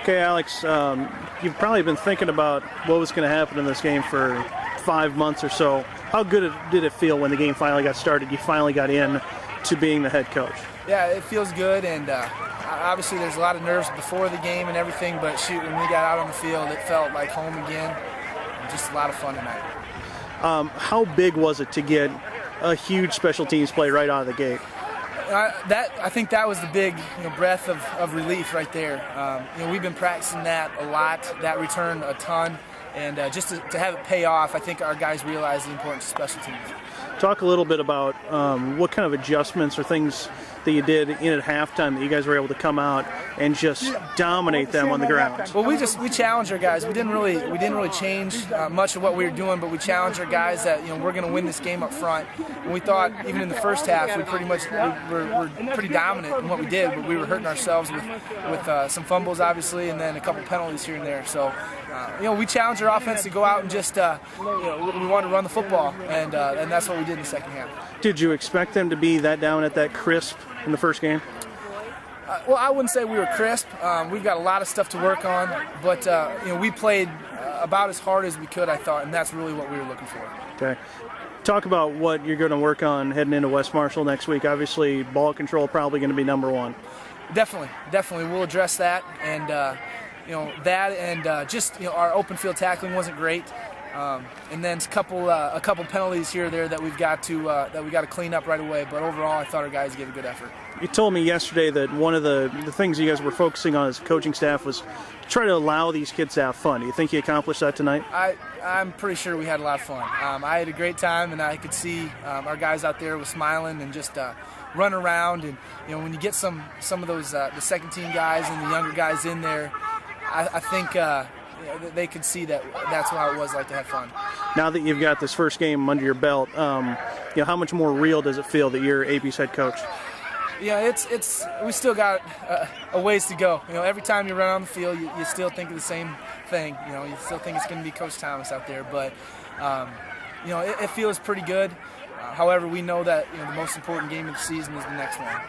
Okay, Alex, you've probably been thinking about what was going to happen in this game for 5 months or so. How good did it feel when the game finally got started? You finally got in to being the head coach. Yeah, it feels good, and obviously there's a lot of nerves before the game and everything, but shoot, when we got out on the field, it felt like home again. Just a lot of fun tonight. How big was it to get a huge special teams play right out of the gate? I think that was the big breath of relief right there. We've been practicing that a lot. That returned a ton, and just to have it pay off, I think our guys realize the importance of special teams. Talk a little bit about what kind of adjustments or things that you did in at halftime that you guys were able to come out and just dominate them on the ground. Well, we challenged our guys. We didn't really change much of what we were doing, but we challenged our guys that we're going to win this game up front. And we thought even in the first half we were pretty dominant in what we did, but we were hurting ourselves with some fumbles obviously, and then a couple penalties here and there. So we challenged our offense to go out and just we wanted to run the football, and that's what we did in the second half. Did you expect them to be that down at that crisp in the first game? Well, I wouldn't say we were crisp. We've got a lot of stuff to work on, but we played about as hard as we could, I thought, and that's really what we were looking for. Okay. Talk about what you're going to work on heading into West Marshall next week. Obviously, ball control probably going to be number one. Definitely. We'll address that, and just our open field tackling wasn't great. And then a couple penalties here or there that we've got to clean up right away. But overall, I thought our guys gave a good effort. You told me yesterday that one of the things you guys were focusing on as a coaching staff was to try to allow these kids to have fun. Do you think you accomplished that tonight? I'm pretty sure we had a lot of fun. I had a great time, and I could see our guys out there were smiling and just run around. And when you get some of those the second team guys and the younger guys in there, I think. They could see that's how it was like to have fun. Now that you've got this first game under your belt, how much more real does it feel that you're AP's head coach? Yeah, we still got a ways to go. Every time you run on the field, you still think of the same thing. You still think it's going to be Coach Thomas out there, but it feels pretty good. However, we know that the most important game of the season is the next one.